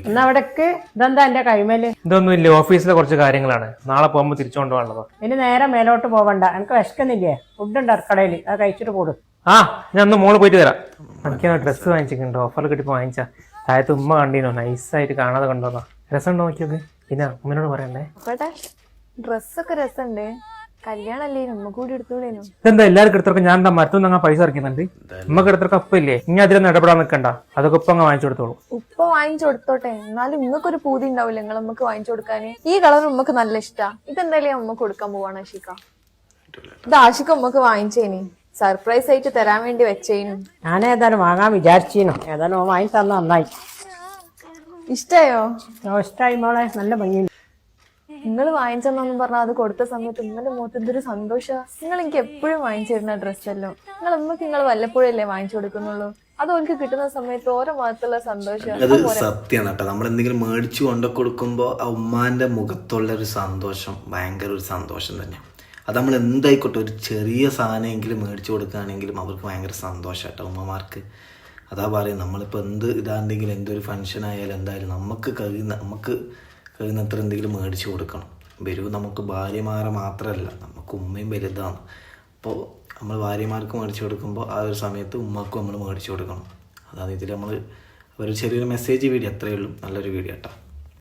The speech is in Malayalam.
എന്നാ അവിടേക്ക് ഇതെന്താ എന്റെ കൈമേല്? ഇതൊന്നും ഇല്ല, ഓഫീസിലെ കുറച്ച് കാര്യങ്ങളാണ്. നാളെ പോകുമ്പോ തിരിച്ചു കൊണ്ടുപോകാനുള്ളതാ. ഇനി നേരെ മേലോട്ട് പോവണ്ട, എനിക്ക് വിശക്കുന്നില്ലേ? ഫുഡുണ്ട് അടുക്കളയില്, അത് കഴിച്ചിട്ട് കൂടും. ആ, ഞാൻ ഒന്ന് മോള് പോയിട്ട് തരാം. എനിക്ക് ഡ്രസ്സ് വാങ്ങിച്ചിട്ടുണ്ട്, ഓഫറിൽ കിട്ടിപ്പോ വാങ്ങിച്ചാ. താഴത്ത് ഉമ്മ കണ്ടീനോ, നൈസായിട്ട് കാണാതെ കണ്ടോന്നാ. രസമുണ്ടോ നോക്കിയത്? പിന്നെ ഉമ്മനോട് പറയണ്ടേ. ഡ്രസ്സൊക്കെ രസമുണ്ട്, കല്യാണല്ലേ നമ്മ കൂടി എടുത്തോളേനു. ഇതെന്താ എല്ലാവർക്കും എടുത്തിറക്കും? ഞാൻ എന്താ മരത്തുനിന്ന് അങ്ങ് പൈസ ഇറക്കുന്നുണ്ട്. ഉമ്മക്ക് എടുത്തിറക്കം അപ്പില്ലേ? ഇനി അതിലൊന്നും ഇടപെടാൻ നിൽക്കണ്ട, അതൊക്കെ ഉപ്പ അങ്ങ് വാങ്ങിച്ചു കൊടുത്തോളൂ. ഉപ്പ വാങ്ങിച്ചു കൊടുത്തോട്ടെ, എന്നാലും ഇങ്ങക്കൊരു പൂതി ഉണ്ടാവില്ല നിങ്ങൾ നമ്മക്ക് വാങ്ങിച്ചു കൊടുക്കാന്. ഈ കളർ ഉമ്മക്ക് നല്ല ഇഷ്ടാ. ഇതെന്തായാലും അമ്മക്ക് കൊടുക്കാൻ പോവാണ് ആഷിക. ഇത് ആഷിക ഉമ്മക്ക് വാങ്ങിച്ചേനി, സർപ്രൈസ് ആയിട്ട് തരാൻ വേണ്ടി വെച്ചേനു. ഞാൻ ഏതായാലും വാങ്ങാൻ വിചാരിച്ചീനു, ഏതായാലും വാങ്ങി തന്ന നന്നായി. ഇഷ്ടായോ? ഇഷ്ടായി മോളെ, നല്ല ഭംഗിയുണ്ട്. നിങ്ങൾ വാങ്ങിച്ചെന്നൊന്നും പറഞ്ഞാൽ അത് കൊടുത്ത സമയത്ത് നിങ്ങളുടെ മുഖത്ത് എന്തൊരു സന്തോഷാ. നിങ്ങൾ എനിക്ക് എപ്പോഴും വാങ്ങിച്ചു തരുന്ന ഡ്രസ്സല്ലോ. നിങ്ങൾ ഉമ്മക്ക് നിങ്ങൾ വല്ലപ്പോഴല്ലേ വാങ്ങിച്ചു കൊടുക്കുന്നുള്ളൂ. അത് ഓൾക്ക് കിട്ടുന്ന സമയത്ത് ഓരോ മുഖത്തുള്ള സന്തോഷം അത് സത്യമാണ് കേട്ടോ. നമ്മൾ എന്തെങ്കിലും മേടിച്ചു കൊണ്ടു കൊടുക്കുമ്പോൾ ആ ഉമ്മാന്റെ മുഖത്തുള്ള ഒരു സന്തോഷം ഭയങ്കര ഒരു സന്തോഷം തന്നെ. അത് നമ്മൾ എന്തായിക്കോട്ടെ, ഒരു ചെറിയ സാധനമെങ്കിലും മേടിച്ചു കൊടുക്കുകയാണെങ്കിലും അവർക്ക് ഭയങ്കര സന്തോഷം കേട്ടോ ഉമ്മമാർക്ക്. അതാ പറയും, നമ്മളിപ്പോൾ എന്ത് ഇതാണ്ടെങ്കിലും എന്തൊരു ഫംഗ്ഷൻ ആയാലും എന്തായാലും നമുക്ക് കഴിയുന്നത്ര എന്തെങ്കിലും മേടിച്ചു കൊടുക്കണം. വരൂ നമുക്ക് ഭാര്യമാരെ മാത്രമല്ല, നമുക്ക് ഉമ്മയും വലുതാണ്. അപ്പോൾ നമ്മൾ ഭാര്യമാർക്ക് മേടിച്ചു കൊടുക്കുമ്പോൾ ആ ഒരു സമയത്ത് ഉമ്മക്കും നമ്മൾ മേടിച്ചു കൊടുക്കണം. അതാണ് ഇതിൽ നമ്മൾ ഒരു ചെറിയൊരു മെസ്സേജ് വീഡിയോ, അത്രയേ ഉള്ളൂ. നല്ലൊരു വീഡിയോ കേട്ടോ.